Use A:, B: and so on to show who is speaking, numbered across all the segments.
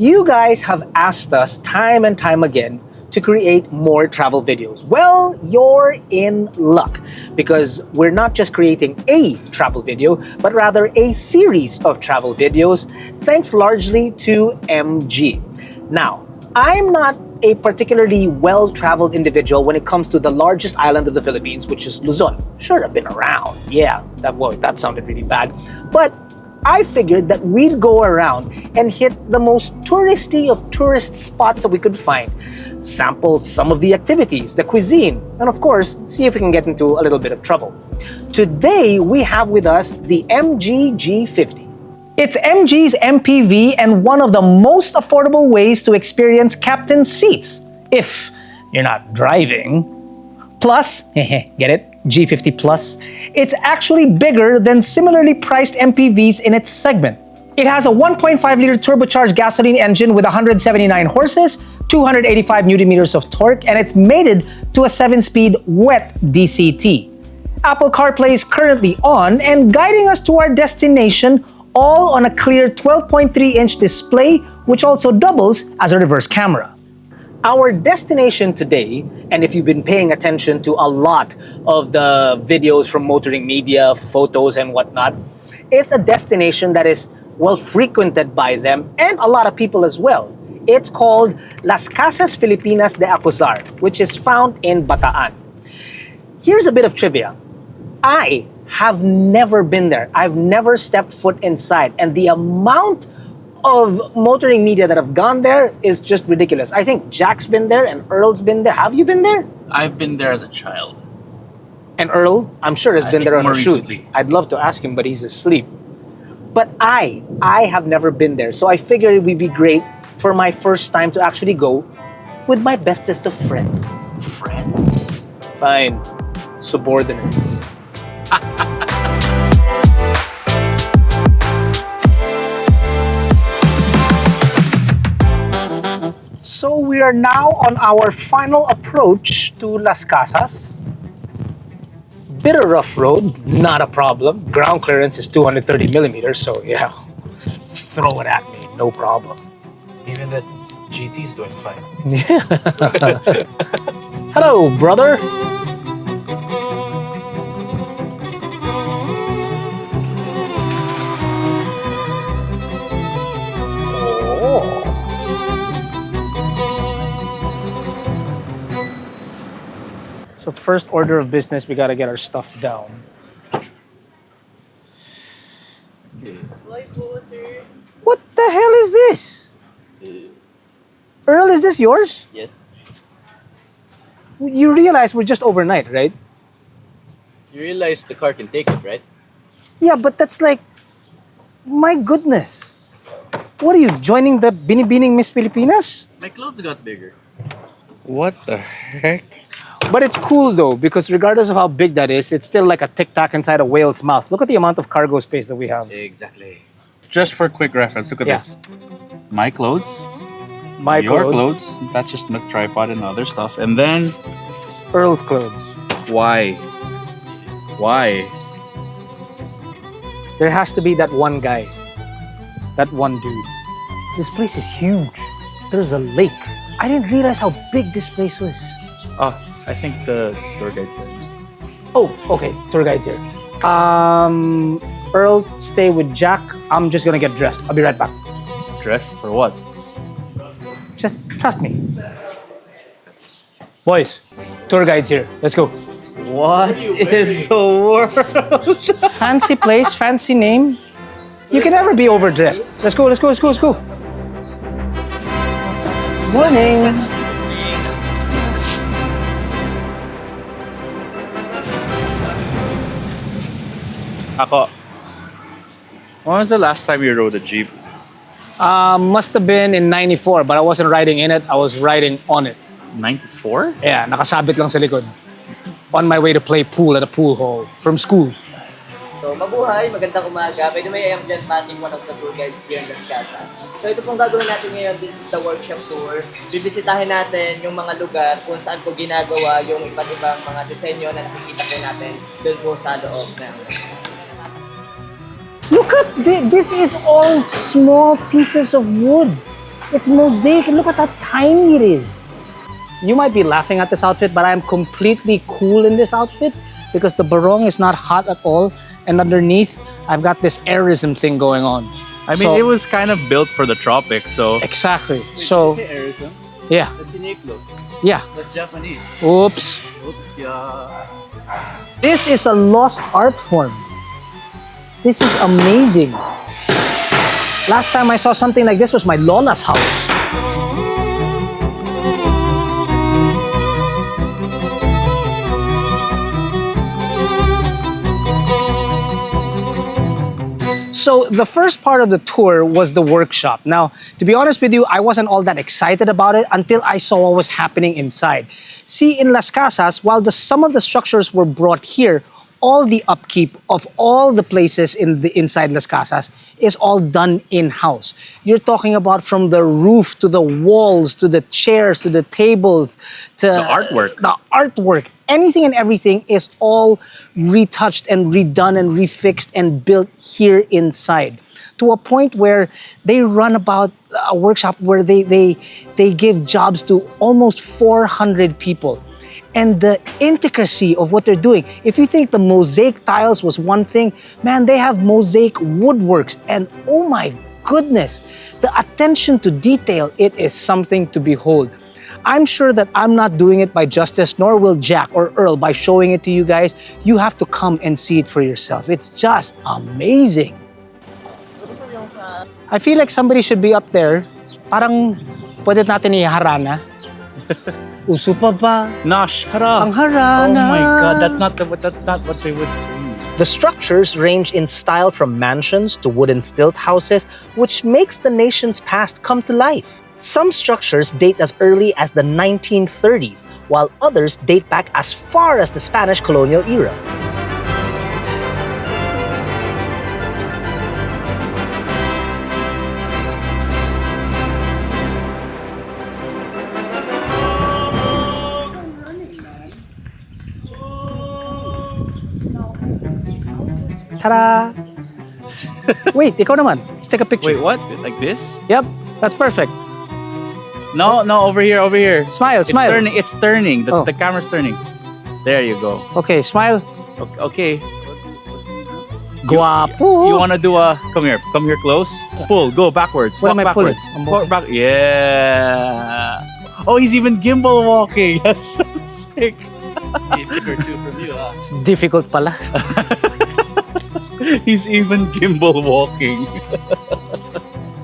A: You guys have asked us time and time again to create more travel videos. Well, you're in luck because we're not just creating a travel video, but rather a series of travel videos, thanks largely to MG. Now, I'm not a particularly well-traveled individual when it comes to the largest island of the Philippines, which is Luzon. Sure, I've been around. Yeah, that sounded really bad. But I figured that we'd go around and hit the most touristy of tourist spots that we could find, sample some of the activities, the cuisine, and of course, see if we can get into a little bit of trouble. Today, we have with us the MG G50. It's MG's MPV and one of the most affordable ways to experience captain seats, if you're not driving. Plus, get it? G50 Plus. It's actually bigger than similarly priced MPVs in its segment. It has a 1.5-liter turbocharged gasoline engine with 179 horses, 285 Nm of torque, and it's mated to a 7-speed wet DCT. Apple CarPlay is currently on and guiding us to our destination, all on a clear 12.3-inch display, which also doubles as a reverse camera. Our destination today, and if you've been paying attention to a lot of the videos from motoring media, photos and whatnot, is a destination that is well frequented by them and a lot of people as well. It's called Las Casas Filipinas de Acuzar, which is found in Bataan. Here's a bit of trivia. I have never been there. I've never stepped foot inside, and the amount of motoring media that have gone there is just ridiculous. I think Jack's been there and Earl's been there. Have you been there?
B: I've been there as a child.
A: And Earl, I'm sure, has been there on a shoot.
B: Recently.
A: I'd love to ask him, but he's asleep. But I have never been there, so I figured it would be great for my first time to actually go with my bestest of friends.
B: Friends?
A: Fine. Subordinates. So we are now on our final approach to Las Casas. Bit of rough road, not a problem. Ground clearance is 230 millimeters, so yeah, throw it at me, no problem.
C: Even the GT's doing fine.
A: Hello, brother. So first order of business, we gotta get our stuff down. What the hell is this? Earl, is this yours?
B: Yes.
A: You realize we're just overnight, right?
B: You realize the car can take it, right?
A: Yeah, but that's like, my goodness. What are you, joining the Binibining Miss Filipinas?
B: My clothes got bigger.
C: What the heck?
A: But it's cool though, because regardless of how big that is, it's still like a tic-tac inside a whale's mouth. Look at the amount of cargo space that we have.
B: Exactly.
C: Just for quick reference, look at
A: Yeah.
C: this. My clothes,
A: My
C: your clothes, that's just my tripod and other stuff. And then,
A: Earl's clothes.
C: why? Why?
A: There has to be that one guy. That one dude. This place is huge. There's a lake. I didn't realize how big this place was.
C: Oh, I think the tour guide's there.
A: Oh, okay. Tour guide's here. Earl, stay with Jack. I'm just gonna get dressed. I'll be right back.
C: Dress for what?
A: Just trust me. Boys, tour guide's here. Let's go.
B: What in the world?
A: Fancy place, fancy name. You can never be overdressed. Let's go, let's go, let's go, let's go. Morning.
C: Ako, when was the last time you rode a Jeep?
A: Must have been in 94, but I wasn't riding in it. I was riding on it.
C: 94?
A: Yeah, nakasabit lang sa likod. On my way to play pool at a pool hall from school.
D: So, mabuhay, magandang umaga. By the way, I am Jen Pating, one of the tour guides here in Las Casas. So, ito pong gagawin natin ngayon, this is the workshop tour. Bibisitahin natin yung mga lugar kung saan po ginagawa yung iba't ibang mga disenyo na nakikita po natin doon po sa loob ng...
A: Look at this. This is all small pieces of wood. It's mosaic. Look at how tiny it is. You might be laughing at this outfit, but I'm completely cool in this outfit because the barong is not hot at all. And underneath, I've got this airism thing going on.
C: I mean, it was kind of built for the tropics, so...
A: Exactly.
B: Wait,
A: So,
B: did you say airism?
A: yeah.
B: That's unique look.
A: Yeah.
B: That's Japanese.
A: Oops.
B: Yeah.
A: This is a lost art form. This is amazing. Last time I saw something like this was my Lola's house. So the first part of the tour was the workshop. Now, to be honest with you, I wasn't all that excited about it until I saw what was happening inside. See, in Las Casas, while some of the structures were brought here, all the upkeep of all the places inside Las Casas is all done in-house. You're talking about from the roof to the walls to the chairs to the tables to
C: The artwork.
A: The artwork, anything and everything is all retouched and redone and refixed and built here inside. To a point where they run about a workshop where they give jobs to almost 400 people. And the intricacy of what they're doing. If you think the mosaic tiles was one thing, man, they have mosaic woodworks. And oh my goodness, the attention to detail, it is something to behold. I'm sure that I'm not doing it by justice, nor will Jack or Earl by showing it to you guys. You have to come and see it for yourself. It's just amazing. I feel like somebody should be up there. Parang pwede natin iharana. Uso pa ba?
C: Nah, shut up.
A: Ang harana.
C: Oh my God, that's not what they would say.
A: The structures range in style from mansions to wooden stilt houses, which makes the nation's past come to life. Some structures date as early as the 1930s, while others date back as far as the Spanish colonial era. Ta-da! Wait, ikaw naman. Let's take a picture.
C: Wait, what? Like this?
A: Yep, that's perfect.
C: No, over here.
A: Smile, smile.
C: It's turning.
A: Oh.
C: The camera's turning. There you go.
A: Okay, smile.
C: Okay.
A: Guapo.
C: You wanna do a... Come here close. Pull, go backwards.
A: What
C: Walk
A: am I pulling?
C: backwards.
A: I'm
C: Walk back. Yeah. Oh, he's even gimbal walking. That's so sick.
B: A pic or two from you,
A: It's difficult pala.
C: He's even gimbal walking.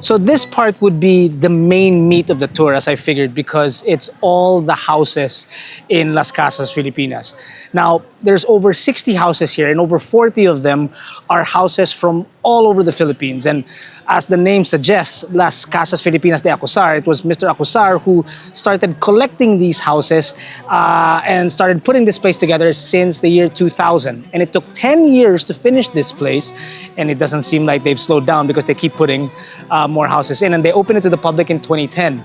A: So this part would be the main meat of the tour, as I figured, because it's all the houses in Las Casas, Filipinas. Now, there's over 60 houses here, and over 40 of them are houses from all over the Philippines. And as the name suggests, Las Casas Filipinas de Acuzar, it was Mr. Acuzar who started collecting these houses and started putting this place together since the year 2000. And it took 10 years to finish this place, and it doesn't seem like they've slowed down because they keep putting more houses in, and they opened it to the public in 2010.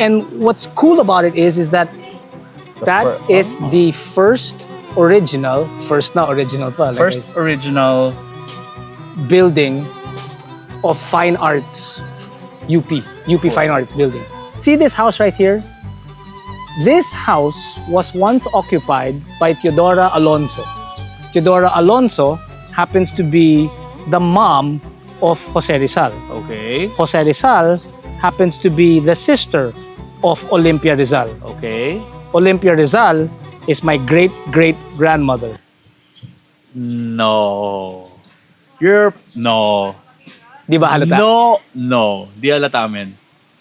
A: And what's cool about it is that that is the first original building of fine arts, UP Fine Arts building. See this house right here? This house was once occupied by Teodora Alonso. Teodora Alonso happens to be the mom of Jose Rizal.
C: Okay.
A: Jose Rizal happens to be the sister of Olympia Rizal.
C: Okay.
A: Olympia Rizal is my great-great-grandmother.
C: No. No.
A: Di ba halata?
C: No. Di halata amin.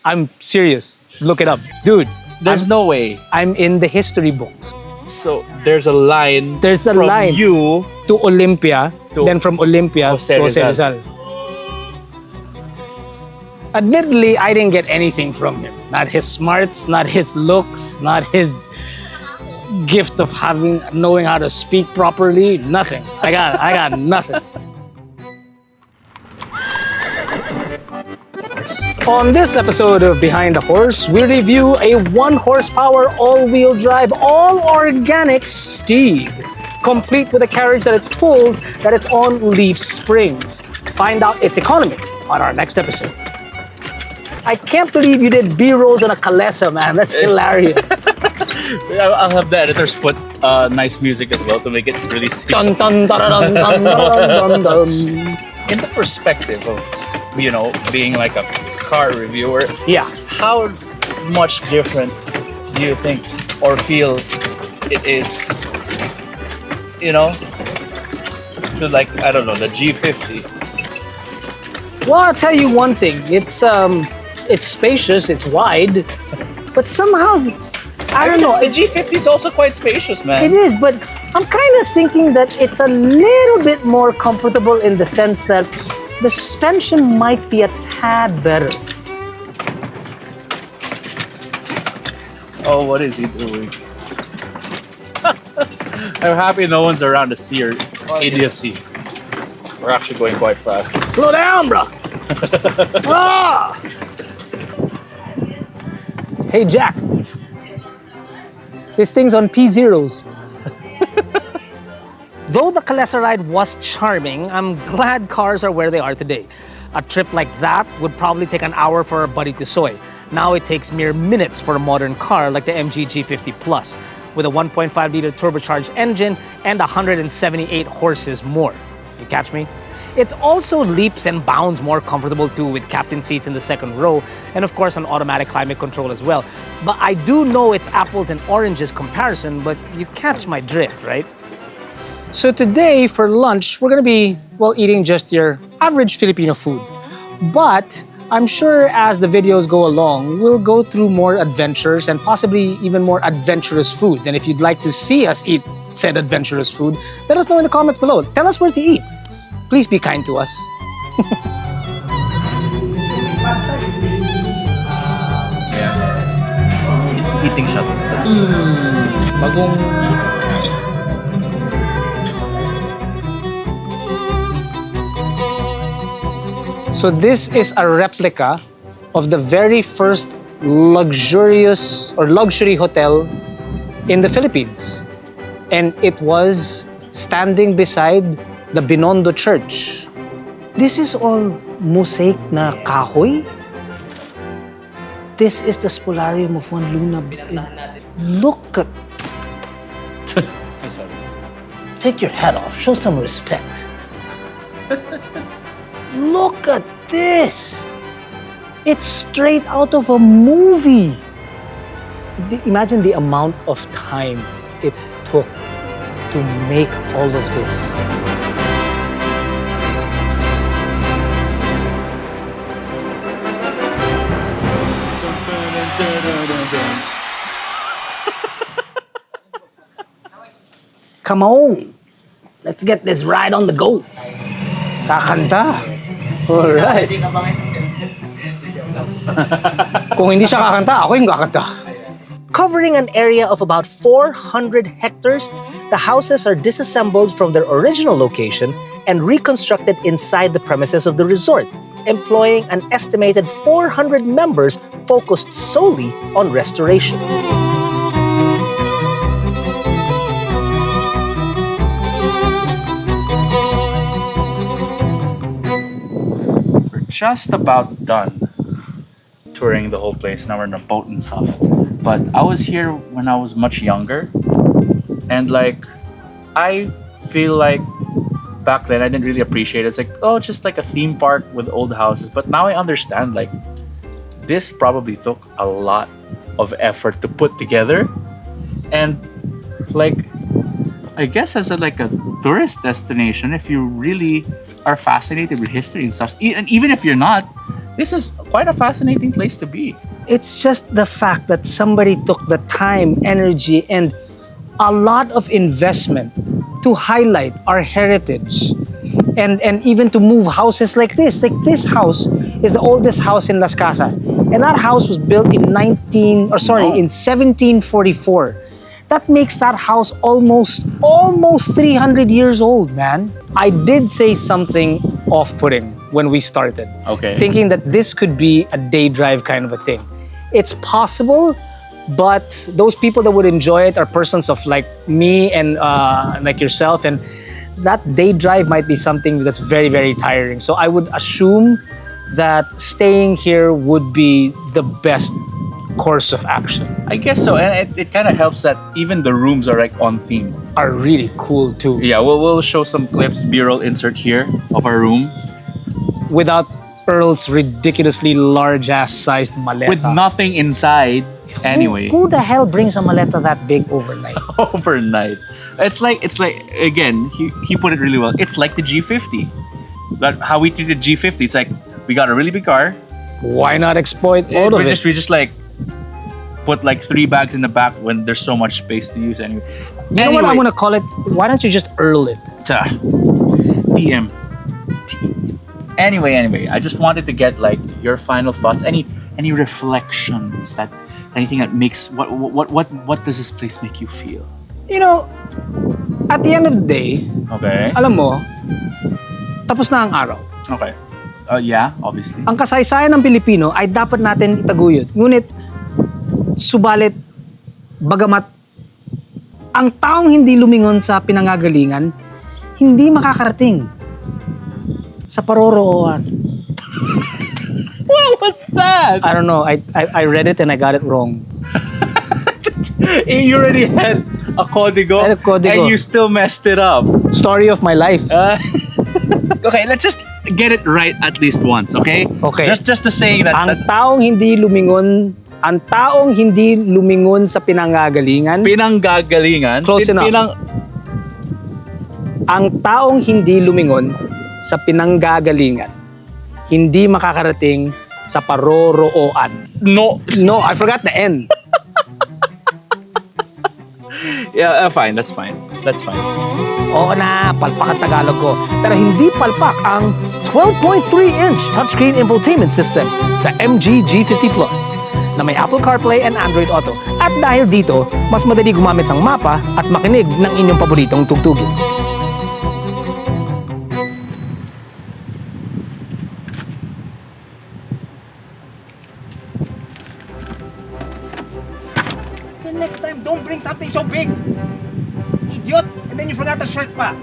A: I'm serious. Look it up. Dude,
C: There's no way.
A: I'm in the history books.
C: So there's a line.
A: There's a
C: from
A: line
C: you
A: to Olympia,
C: to
A: then from Olympia
C: Jose
A: to Jose
C: Rizal.
A: Rizal. Admittedly, I didn't get anything from him. Not his smarts, not his looks, not his gift of knowing how to speak properly. Nothing. I got nothing. On this episode of Behind the Horse, we review a 1 horsepower all-wheel drive, all-organic steed, complete with a carriage that it pulls, that it's on leaf springs. Find out its economy on our next episode. I can't believe you did B-rolls on a Calesa, man. That's hilarious.
C: I'll have the editors put nice music as well to make it really sweet.
A: Dun, dun, dun, dun, dun, dun, dun, dun.
C: In the perspective of, being like a car reviewer,
A: Yeah.
C: how much different do you think or feel it is, to like, I don't know, the G50?
A: Well, I'll tell you one thing. It's spacious, it's wide, but somehow, I don't know.
C: The G50 is also quite spacious, man.
A: It is, but I'm kind of thinking that it's a little bit more comfortable in the sense that the suspension might be a tad better.
C: Oh, what is he doing? I'm happy no one's around to see your idiocy. We're actually going quite fast.
A: Slow down, bro. Ah! Hey, Jack. This thing's on P0s. Though the Calesa ride was charming, I'm glad cars are where they are today. A trip like that would probably take an hour for a buddy to soy. Now it takes mere minutes for a modern car like the MG G50 Plus, with a 1.5-liter turbocharged engine and 178 horses more. You catch me? It's also leaps and bounds more comfortable too, with captain seats in the second row and of course an automatic climate control as well. But I do know it's apples and oranges comparison, but you catch my drift, right? So today for lunch, we're gonna be, eating just your average Filipino food. But I'm sure as the videos go along, we'll go through more adventures and possibly even more adventurous foods. And if you'd like to see us eat said adventurous food, let us know in the comments below. Tell us where to eat. Please be kind to us.
B: It's eating shots.
A: So this is a replica of the very first luxurious or luxury hotel in the Philippines. And it was standing beside the Binondo Church. This is all mosaic na kahoy. This is the spolarium of Juan Luna. Look at... Take your hat off. Show some respect. Look at this! It's straight out of a movie. Imagine the amount of time it took to make all of this. Come on, let's get this ride on the go. Kakanta. Alright. Kung hindi siya kakanta, ako yung kakanta. Covering an area of about 400 hectares, the houses are disassembled from their original location and reconstructed inside the premises of the resort, employing an estimated 400 members focused solely on restoration.
C: Just about done touring the whole place. Now we're in a boat and stuff. But I was here when I was much younger, and I feel like back then I didn't really appreciate it. It's just like a theme park with old houses. But now I understand this probably took a lot of effort to put together, and I guess as a tourist destination, if you really are fascinated with history and stuff, and even if you're not, this is quite a fascinating place to be.
A: It's just the fact that somebody took the time, energy, and a lot of investment to highlight our heritage and even to move houses like this. Like this house is the oldest house in Las Casas, and that house was built in 1744. That makes that house almost 300 years old, man. I did say something off-putting when we started.
C: Okay.
A: Thinking that this could be a day drive kind of a thing. It's possible, but those people that would enjoy it are persons of me and yourself, and that day drive might be something that's very, very tiring. So I would assume that staying here would be the best course of action.
C: I guess so, and it kind of helps that even the rooms are like on theme.
A: Are really cool too.
C: Yeah, we'll show some clips, B-roll insert here of our room
A: Without Earl's ridiculously large ass sized maleta.
C: with nothing inside. Anyway,
A: Who the hell brings a maleta that big overnight?
C: overnight. It's like again, he put it really well. It's like the G50. But how we treated G50, it's like we got a really big car.
A: Why not exploit all of it?
C: We just like put like 3 bags in the back when there's so much space to use anyway.
A: You know what I'm gonna call it? Why don't you just Earl it?
C: DM. Anyway, I just wanted to get like your final thoughts. Any reflections that anything that makes what does this place make you feel?
A: You know, at the end of the day,
C: Okay.
A: alam mo, tapos na ang araw.
C: Okay. Yeah, obviously.
A: Ang kasaysayan ng Pilipino ay dapat natin itaguyod. Ngunit, subalit, bagamat ang taong hindi lumingon sa pinangagalingan, hindi makakarating sa parorooan.
C: What was that?
A: I don't know. I read it and I got it wrong.
C: You already had a código,
A: I had a código.
C: and you still messed it up.
A: Story of my life.
C: Okay, let's just get it right at least once, okay?
A: Okay.
C: Just to say that,
A: Ang taong hindi lumingon sa pinangagalingan,
C: pinanggagalingan.
A: Close enough. Ang taong hindi lumingon sa pinanggagalingan, hindi makakarating sa parorooan.
C: No.
A: No, I forgot the end.
C: Yeah, fine. That's fine.
A: Oo na, palpak ang Tagalog ko. Pero hindi palpak ang 12.3-inch touchscreen infotainment system sa MG G50 Plus na may Apple CarPlay and Android Auto. At dahil dito, mas madali gumamit ng mapa at makinig ng inyong paboritong tugtugin. Next time, don't bring something so big. Idiot! And then you forgot the shirt pa.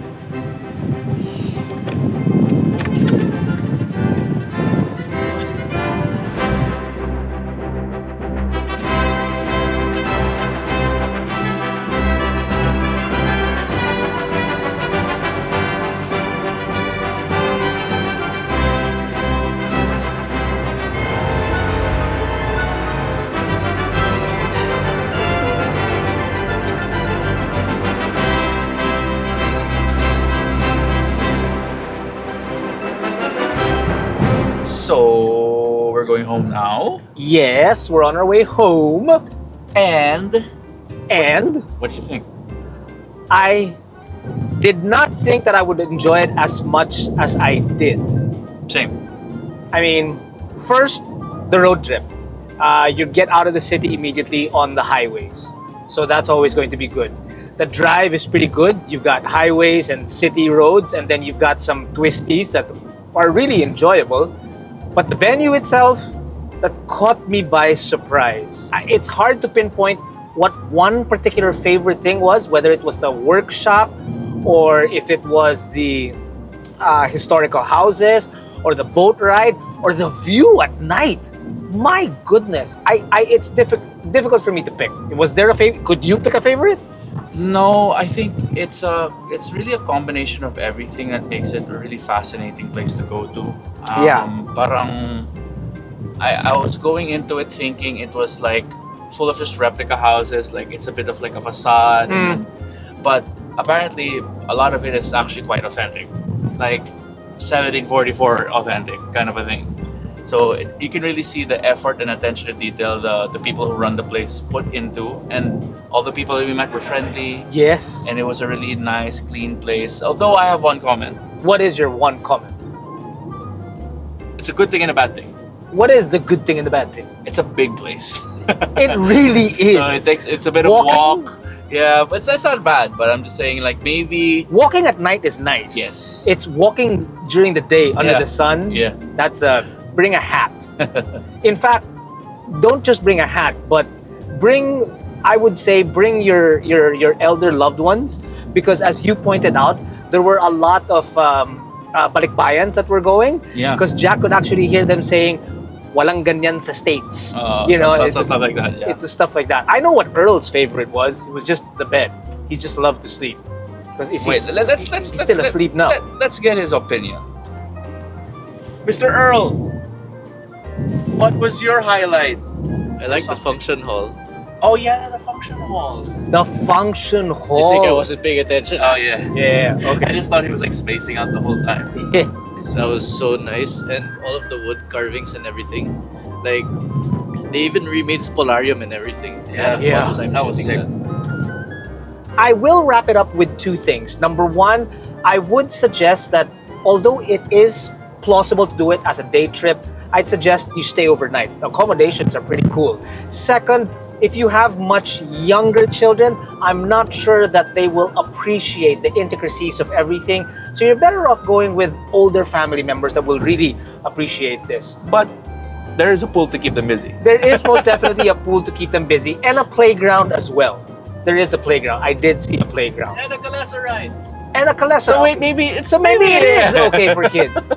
C: So we're going home now,
A: Yes, we're on our way home.
C: and
A: And
C: what do you think?
A: I did not think that I would enjoy it as much as I did.
C: Same.
A: I mean, first, the road trip. You get out of the city immediately on the highways. So that's always going to be good. The drive is pretty good. You've got highways and city roads, and then you've got some twisties that are really enjoyable. But the venue itself, that caught me by surprise. It's hard to pinpoint what one particular favorite thing was, whether it was the workshop or if it was the historical houses or the boat ride or the view at night. My goodness, it's difficult for me to pick. Was there a favorite? Could you pick a favorite?
C: No, I think it's really a combination of everything that makes it a really fascinating place to go to.
A: Yeah.
C: Parang I was going into it thinking it was like full of just replica houses, like it's a bit of like a facade, but apparently a lot of it is actually quite authentic, like 1744 authentic kind of a thing. So you can really see the effort and attention to detail the people who run the place put into, and all the people that we met were friendly,
A: Yes.
C: and it was a really nice, clean place. Although I have one comment.
A: What is your one comment?
C: It's a good thing and a bad thing.
A: What is the good thing and the bad thing?
C: It's a big place.
A: It really is.
C: So it's a bit of
A: Walking?
C: walk. Yeah, but that's not bad. But I'm just saying, like, maybe.
A: Walking at night is nice.
C: Yes.
A: It's walking during the day under
C: Yeah.
A: the sun.
C: Yeah.
A: That's bring a hat. In fact, don't just bring a hat, but bring your elder loved ones, because as you pointed out, there were a lot of balikbayans that were going.
C: Yeah.
A: Because Jack could actually hear them saying, "Walang ganyan sa States."
C: Stuff like that. Yeah.
A: It was stuff like that. I know what Earl's favorite was. It was just the bed. He just loved to sleep. He's
C: Let's
A: still asleep now.
C: Let's get his opinion. Mr. Earl, what was your highlight?
B: I like the function hall.
C: Oh yeah, the function hall.
A: The function hall.
B: You think I wasn't paying attention?
C: Oh yeah.
A: Yeah.
C: I
A: Okay.
C: just thought he was like spacing out the whole time.
A: Yeah.
B: That was so nice, and all of the wood carvings and everything. Like, they even remade Spolarium and everything. They had a
A: Yeah.
B: fun time
C: That was
B: shooting
C: sick.
A: I will wrap it up with two things. Number one, I would suggest that although it is plausible to do it as a day trip, I'd suggest you stay overnight. The accommodations are pretty cool. Second, if you have much younger children, I'm not sure that they will appreciate the intricacies of everything. So you're better off going with older family members that will really appreciate this.
C: But there is a pool to keep them busy.
A: There is most definitely a pool to keep them busy and a playground as well. There is a playground. I did see a playground.
B: And a Galasa ride.
A: And a Calesa.
C: So wait, maybe it's
A: So maybe it is okay for kids.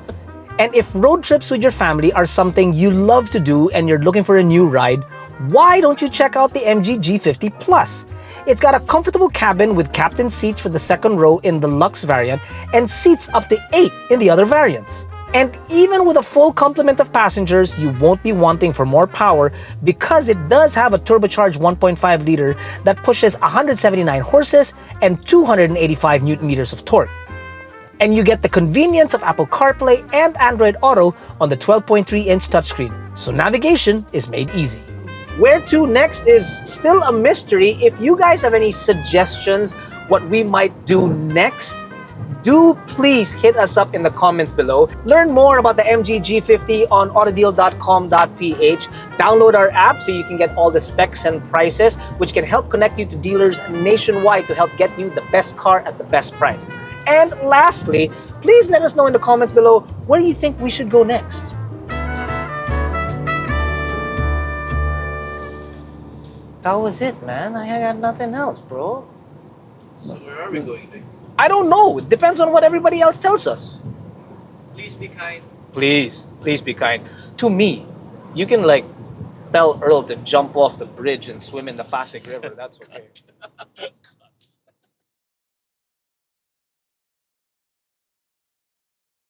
A: And if road trips with your family are something you love to do and you're looking for a new ride, why don't you check out the MG G50 Plus? It's got a comfortable cabin with captain seats for the second row in the Lux variant and seats up to 8 in the other variants. And even with a full complement of passengers, you won't be wanting for more power because it does have a turbocharged 1.5 liter that pushes 179 horses and 285 newton meters of torque. And you get the convenience of Apple CarPlay and Android Auto on the 12.3-inch touchscreen, so navigation is made easy. Where to next is still a mystery. If you guys have any suggestions what we might do next, do please hit us up in the comments below. Learn more about the MG G50 on AutoDeal.com.ph. Download our app so you can get all the specs and prices, which can help connect you to dealers nationwide to help get you the best car at the best price. And lastly, please let us know in the comments below where you think we should go next. That was it, man. I got nothing else, bro.
B: So where are we going next?
A: I don't know. It depends on what everybody else tells us.
B: Please be kind.
A: Please be kind. To me, you can like tell Earl to jump off the bridge and swim in the Pasig River. That's okay.